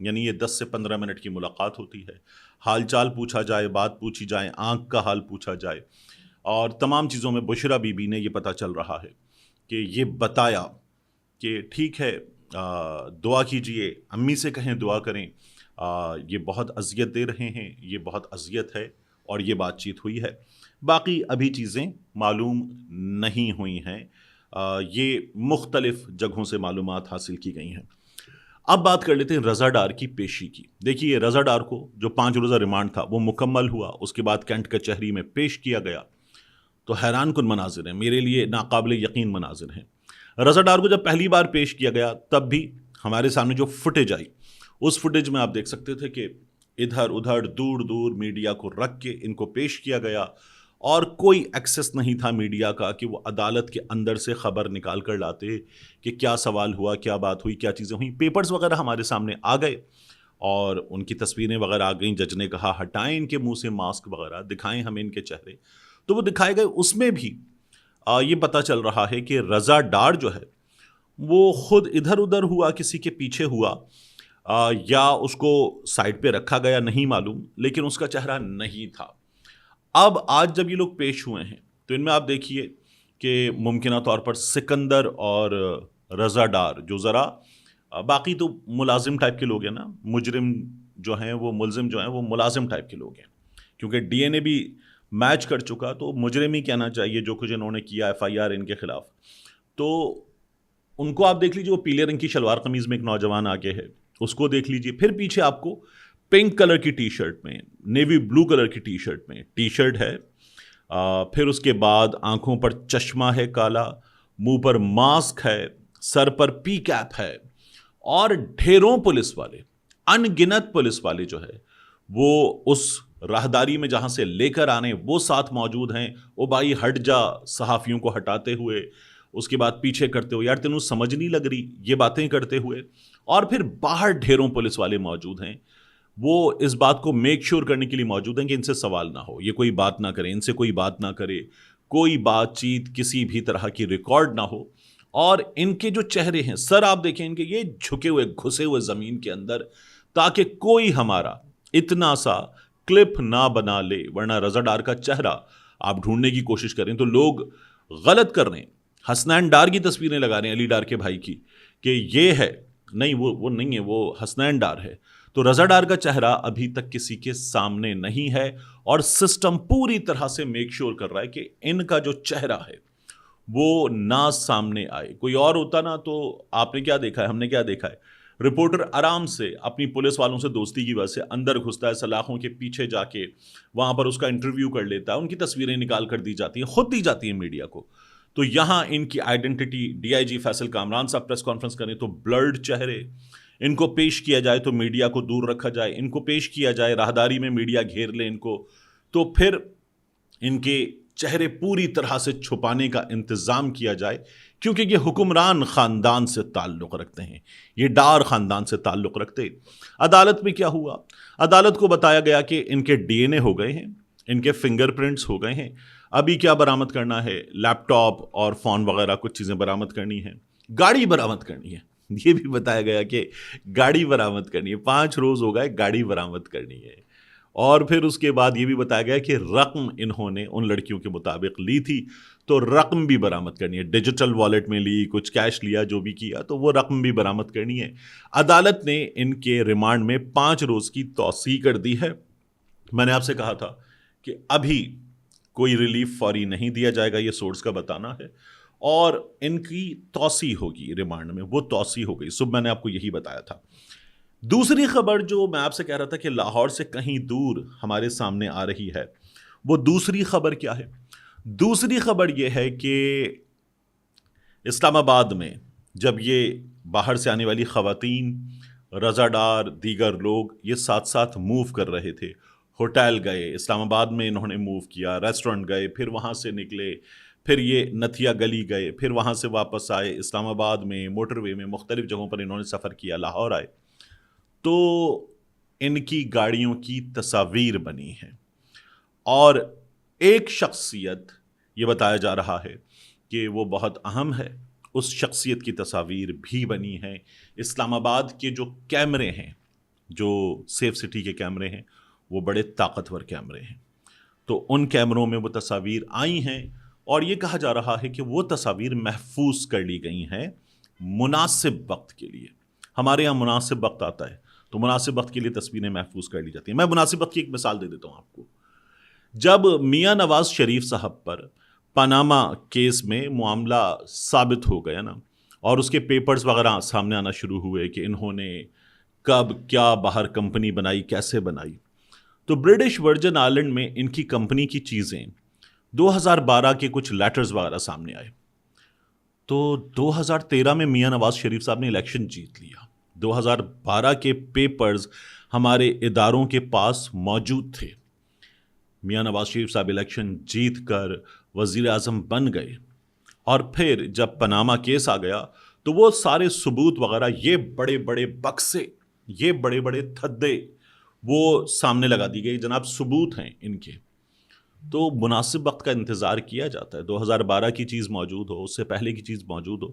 یعنی یہ 10 سے 15 منٹ کی ملاقات ہوتی ہے، حال چال پوچھا جائے، بات پوچھی جائے، آنکھ کا حال پوچھا جائے، اور تمام چیزوں میں بشریٰ بی بی نے یہ پتہ چل رہا ہے کہ یہ بتایا کہ ٹھیک ہے دعا کیجئے، امی سے کہیں دعا کریں، یہ بہت اذیت دے رہے ہیں، یہ بہت اذیت ہے، اور یہ بات چیت ہوئی ہے۔ باقی ابھی چیزیں معلوم نہیں ہوئی ہیں، یہ مختلف جگہوں سے معلومات حاصل کی گئی ہیں۔ اب بات کر لیتے ہیں رضا ڈار کی پیشی کی۔ دیکھیے رضا ڈار کو جو 5 روزہ ریمانڈ تھا وہ مکمل ہوا، اس کے بعد کینٹ کچہری میں پیش کیا گیا، تو حیران کن مناظر ہیں، میرے لیے ناقابل یقین مناظر ہیں۔ رضا ڈار کو جب پہلی بار پیش کیا گیا تب بھی ہمارے سامنے جو فوٹیج آئی، اس فوٹیج میں آپ دیکھ سکتے تھے کہ ادھر ادھر دور دور میڈیا کو رکھ کے ان کو پیش کیا گیا، اور کوئی ایکسس نہیں تھا میڈیا کا کہ وہ عدالت کے اندر سے خبر نکال کر لاتے کہ کیا سوال ہوا، کیا بات ہوئی، کیا چیزیں ہوئیں۔ پیپرز وغیرہ ہمارے سامنے آ گئے اور ان کی تصویریں وغیرہ آ گئیں، جج نے کہا ہٹائیں ان کے منہ سے ماسک وغیرہ، دکھائیں ہمیں ان کے چہرے، تو وہ دکھائے گئے۔ اس میں بھی یہ پتہ چل رہا ہے کہ رضا ڈار جو ہے وہ خود ادھر ادھر ہوا، کسی کے پیچھے ہوا، یا اس کو سائڈ پہ رکھا گیا، نہیں معلوم، لیکن اس کا چہرہ نہیں تھا۔ اب آج جب یہ لوگ پیش ہوئے ہیں تو ان میں آپ دیکھیے کہ ممکنہ طور پر سکندر اور رضا ڈار جو ذرا باقی تو ملازم ٹائپ کے لوگ ہیں نا، مجرم جو ہیں وہ ملزم جو ہیں وہ ملازم ٹائپ کے لوگ ہیں، کیونکہ ڈی این اے بھی میچ کر چکا، تو مجرم ہی کہنا چاہیے جو کچھ انہوں نے کیا، ایف آئی آر ان کے خلاف۔ تو ان کو آپ دیکھ لیجیے، وہ پیلے رنگ کی شلوار قمیض میں ایک نوجوان آگے ہے، اس کو دیکھ لیجیے، پھر پیچھے آپ کو پنک کلر کی ٹی شرٹ میں، نیوی بلو کلر کی ٹی شرٹ میں ٹی شرٹ ہے، پھر اس کے بعد آنکھوں پر چشمہ ہے کالا، منہ پر ماسک ہے، سر پر پی کیپ ہے، اور ڈھیروں پولیس والے، ان گنت پولیس والے جو ہے وہ اس راہداری میں جہاں سے لے کر آنے وہ ساتھ موجود ہیں۔ او بھائی ہٹ جا، صحافیوں کو ہٹاتے ہوئے، اس کے بعد پیچھے کرتے ہوئے، یار تینوں سمجھ نہیں لگ رہی، یہ باتیں کرتے ہوئے، اور پھر باہر ڈھیروں پولیس والے موجود ہیں، وہ اس بات کو میک شور کرنے کے لیے موجود ہیں کہ ان سے سوال نہ ہو، یہ کوئی بات نہ کرے، ان سے کوئی بات نہ کرے، کوئی بات چیت کسی بھی طرح کی ریکارڈ نہ ہو۔ اور ان کے جو چہرے ہیں، سر آپ دیکھیں ان کے، یہ جھکے ہوئے گھسے ہوئے زمین کے اندر، تاکہ کوئی ہمارا اتنا سا کلپ نہ بنا لے، ورنہ رضا ڈار کا چہرہ آپ ڈھونڈنے کی کوشش کریں تو لوگ غلط کر رہے ہیں، حسنین ڈار کی تصویریں لگا رہے ہیں، علی ڈار کے بھائی کی، کہ یہ ہے، نہیں وہ نہیں ہے، وہ حسنین ڈار ہے۔ تو رضا ڈار کا چہرہ ابھی تک کسی کے سامنے نہیں ہے، اور سسٹم پوری طرح سے میک شور کر رہا ہے کہ ان کا جو چہرہ ہے وہ نہ سامنے آئے۔ کوئی اور ہوتا نا تو آپ نے کیا دیکھا ہے، ہم نے کیا دیکھا ہے، رپورٹر آرام سے اپنی پولیس والوں سے دوستی کی وجہ سے اندر گھستا ہے، سلاخوں کے پیچھے جا کے وہاں پر اس کا انٹرویو کر لیتا ہے، ان کی تصویریں نکال کر دی جاتی ہیں، خود دی جاتی ہیں میڈیا کو۔ تو یہاں ان کی آئیڈینٹی، ڈی آئی جی فیصل کامران صاحب پریس کانفرنس کریں تو بلرڈ چہرے، ان کو پیش کیا جائے تو میڈیا کو دور رکھا جائے، ان کو پیش کیا جائے راہداری میں میڈیا گھیر لے ان کو، تو پھر ان کے چہرے پوری طرح سے چھپانے کا انتظام کیا جائے، کیونکہ یہ حکمران خاندان سے تعلق رکھتے ہیں، یہ ڈار خاندان سے تعلق رکھتے۔ عدالت میں کیا ہوا؟ عدالت کو بتایا گیا کہ ان کے ڈی این اے ہو گئے ہیں، ان کے فنگر پرنٹس ہو گئے ہیں، ابھی کیا برآمد کرنا ہے، لیپ ٹاپ اور فون وغیرہ کچھ چیزیں برآمد کرنی ہیں، گاڑی برآمد کرنی ہے، یہ بھی بتایا گیا کہ گاڑی برآمد کرنی ہے، 5 روز ہو گئے، گاڑی برآمد کرنی ہے۔ اور پھر اس کے بعد یہ بھی بتایا گیا کہ رقم انہوں نے ان لڑکیوں کے مطابق لی تھی، تو رقم بھی برآمد کرنی ہے، ڈیجیٹل والیٹ میں لی، کچھ کیش لیا، جو بھی کیا، تو وہ رقم بھی برآمد کرنی ہے۔ عدالت نے ان کے ریمانڈ میں 5 روز کی توسیع کر دی ہے۔ میں نے آپ سے کہا تھا کہ ابھی کوئی ریلیف فوری نہیں دیا جائے گا، یہ سورس کا بتانا ہے، اور ان کی توسیع ہوگی ریمانڈ میں، وہ توسیع ہو گئی، صبح میں نے آپ کو یہی بتایا تھا۔ دوسری خبر جو میں آپ سے کہہ رہا تھا کہ لاہور سے کہیں دور ہمارے سامنے آ رہی ہے، وہ دوسری خبر کیا ہے؟ دوسری خبر یہ ہے کہ اسلام آباد میں جب یہ باہر سے آنے والی خواتین، رضا ڈار، دیگر لوگ یہ ساتھ ساتھ موو کر رہے تھے، ہوٹل گئے، اسلام آباد میں انہوں نے موو کیا، ریسٹورنٹ گئے، پھر وہاں سے نکلے، پھر یہ نتھیا گلی گئے، پھر وہاں سے واپس آئے، اسلام آباد میں موٹر وے میں مختلف جگہوں پر انہوں نے سفر کیا، لاہور آئے، تو ان کی گاڑیوں کی تصاویر بنی ہیں، اور ایک شخصیت یہ بتایا جا رہا ہے کہ وہ بہت اہم ہے، اس شخصیت کی تصاویر بھی بنی ہیں۔ اسلام آباد کے جو کیمرے ہیں جو سیف سٹی کے کیمرے ہیں وہ بڑے طاقتور کیمرے ہیں، تو ان کیمروں میں وہ تصاویر آئی ہیں اور یہ کہا جا رہا ہے کہ وہ تصاویر محفوظ کر لی گئی ہیں مناسب وقت کے لیے. ہمارے یہاں مناسب وقت آتا ہے تو مناسب وقت کے لیے تصویریں محفوظ کر لی جاتی ہیں. میں مناسب وقت کی ایک مثال دے دیتا ہوں آپ کو. جب میاں نواز شریف صاحب پر پاناما کیس میں معاملہ ثابت ہو گیا نا اور اس کے پیپرز وغیرہ سامنے آنا شروع ہوئے کہ انہوں نے کب کیا باہر کمپنی بنائی، کیسے بنائی، تو برٹش ورجن آئلینڈ میں ان کی کمپنی کی چیزیں 2012 کے کچھ لیٹرز وغیرہ سامنے آئے. تو 2013 میں میاں نواز شریف صاحب نے الیکشن جیت لیا. 2012 کے پیپرز ہمارے اداروں کے پاس موجود تھے. میاں نواز شریف صاحب الیکشن جیت کر وزیر اعظم بن گئے اور پھر جب پاناما کیس آ گیا تو وہ سارے ثبوت وغیرہ، یہ بڑے بڑے بکسے، یہ بڑے بڑے تھدے وہ سامنے لگا دی گئی. جناب ثبوت ہیں ان کے. تو مناسب وقت کا انتظار کیا جاتا ہے. 2012 کی چیز موجود ہو، اس سے پہلے کی چیز موجود ہو،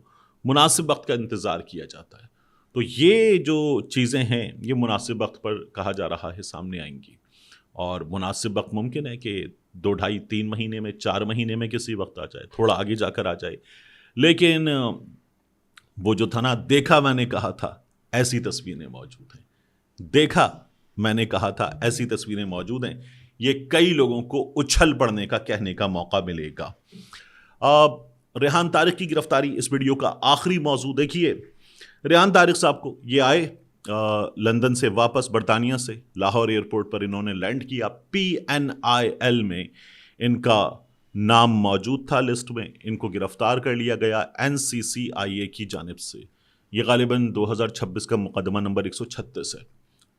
مناسب وقت کا انتظار کیا جاتا ہے. تو یہ جو چیزیں ہیں یہ مناسب وقت پر کہا جا رہا ہے سامنے آئیں گی. اور مناسب وقت ممکن ہے کہ 2 ڈھائی 3 مہینے میں، 4 مہینے میں کسی وقت آ جائے، تھوڑا آگے جا کر آ جائے. لیکن وہ جو تھا نا، دیکھا میں نے کہا تھا ایسی تصویریں موجود ہیں. دیکھا میں نے کہا تھا ایسی تصویریں موجود ہیں. یہ کئی لوگوں کو اچھل پڑنے کا کہنے کا موقع ملے گا. ریحان طارق کی گرفتاری اس ویڈیو کا آخری موضوع. دیکھیے ریحان طارق صاحب کو یہ آئے لندن سے واپس، برطانیہ سے لاہور ایئرپورٹ پر انہوں نے لینڈ کیا. PNIL میں ان کا نام موجود تھا لسٹ میں. ان کو گرفتار کر لیا گیا NCCIA کی جانب سے. یہ غالباً 2026 کا مقدمہ نمبر 136 ہے،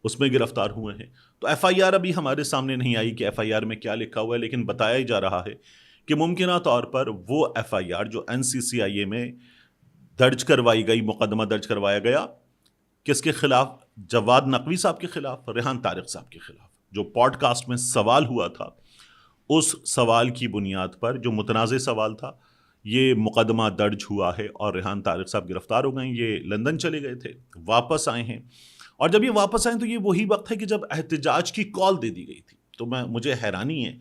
اس میں گرفتار ہوئے ہیں. تو FIR ابھی ہمارے سامنے نہیں آئی کہ FIR میں کیا لکھا ہوا ہے، لیکن بتایا ہی جا رہا ہے کہ ممکنہ طور پر وہ FIR جو NCCIA میں درج کروائی گئی، مقدمہ درج کروایا گیا، کس کے خلاف؟ جواد نقوی صاحب کے خلاف، ریحان طارق صاحب کے خلاف. جو پوڈ کاسٹ میں سوال ہوا تھا اس سوال کی بنیاد پر، جو متنازع سوال تھا، یہ مقدمہ درج ہوا ہے اور ریحان طارق صاحب گرفتار ہو گئے. یہ لندن چلے گئے تھے، واپس آئے ہیں. اور جب یہ واپس آئیں تو یہ وہی وقت ہے کہ جب احتجاج کی کال دے دی گئی تھی. تو مجھے حیرانی ہے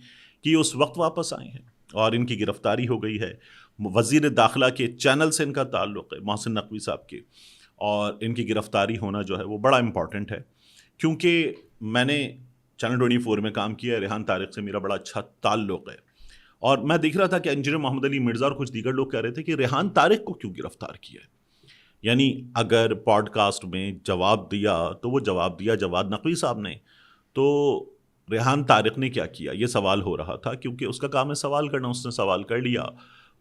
کہ یہ اس وقت واپس آئے ہیں اور ان کی گرفتاری ہو گئی ہے. وزیر داخلہ کے چینل سے ان کا تعلق ہے، محسن نقوی صاحب کے، اور ان کی گرفتاری ہونا جو ہے وہ بڑا امپورٹنٹ ہے. کیونکہ میں نے چینل 24 میں کام کیا ہے، ریحان طارق سے میرا بڑا اچھا تعلق ہے. اور میں دیکھ رہا تھا کہ انجینئر محمد علی مرزا اور کچھ دیگر لوگ کہہ رہے تھے کہ ریحان طارق کو کیوں گرفتار کیا ہے. یعنی اگر پوڈ کاسٹ میں جواب دیا تو وہ جواب دیا جواد نقوی صاحب نے، تو ریحان طارق نے کیا کیا، یہ سوال ہو رہا تھا. کیونکہ اس کا کام ہے سوال کرنا، اس نے سوال کر لیا.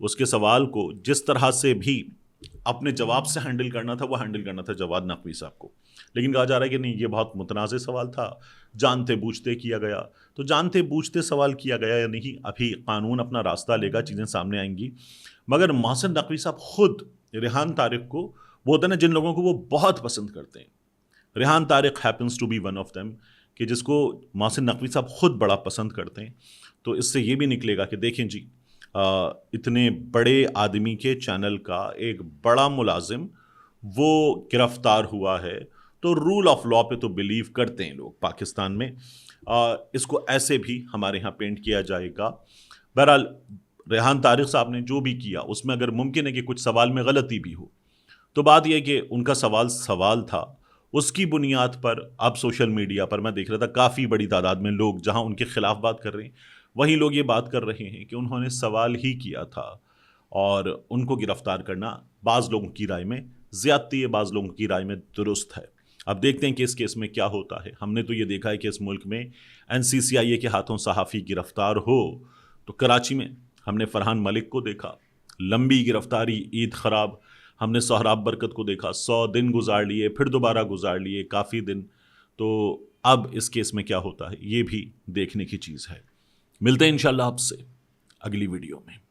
اس کے سوال کو جس طرح سے بھی اپنے جواب سے ہینڈل کرنا تھا وہ ہینڈل کرنا تھا جواد نقوی صاحب کو. لیکن کہا جا رہا ہے کہ نہیں، یہ بہت متنازع سوال تھا، جانتے بوجھتے کیا گیا. تو جانتے بوجھتے سوال کیا گیا یا نہیں، ابھی قانون اپنا راستہ لے گا، چیزیں سامنے آئیں گی. مگر محسن نقوی صاحب خود ریحان طارق کو، وہ ہوتا ہے نا جن لوگوں کو وہ بہت پسند کرتے ہیں، Rehan Tariq happiness to be one of them, کہ جس کو محسن نقوی صاحب خود بڑا پسند کرتے ہیں. تو اس سے یہ بھی نکلے گا کہ دیکھیں جی، اتنے بڑے آدمی کے چینل کا ایک بڑا ملازم وہ گرفتار ہوا ہے. تو رول آف لا پہ تو بلیو کرتے ہیں لوگ پاکستان میں. اس کو ایسے بھی ہمارے ہاں پینٹ کیا جائے گا. بہرحال ریحان طارق صاحب نے جو بھی کیا اس میں اگر ممکن ہے کہ کچھ سوال میں غلطی بھی ہو، تو بات یہ کہ ان کا سوال تھا، اس کی بنیاد پر اب سوشل میڈیا پر میں دیکھ رہا تھا کافی بڑی تعداد میں لوگ جہاں ان کے خلاف بات کر رہے ہیں، وہی لوگ یہ بات کر رہے ہیں کہ انہوں نے سوال ہی کیا تھا. اور ان کو گرفتار کرنا بعض لوگوں کی رائے میں زیادتی ہے، بعض لوگوں کی رائے میں درست ہے. اب دیکھتے ہیں کہ اس کیس میں کیا ہوتا ہے. ہم نے تو یہ دیکھا ہے کہ اس ملک میں NCCIA کے ہاتھوں صحافی گرفتار ہو. تو کراچی میں ہم نے فرحان ملک کو دیکھا، لمبی گرفتاری، عید خراب. ہم نے سہراب برکت کو دیکھا، 100 دن گزار لیے، پھر دوبارہ گزار لیے، کافی دن. تو اب اس کیس میں کیا ہوتا ہے یہ بھی دیکھنے کی چیز ہے. ملتے ہیں انشاءاللہ آپ سے اگلی ویڈیو میں.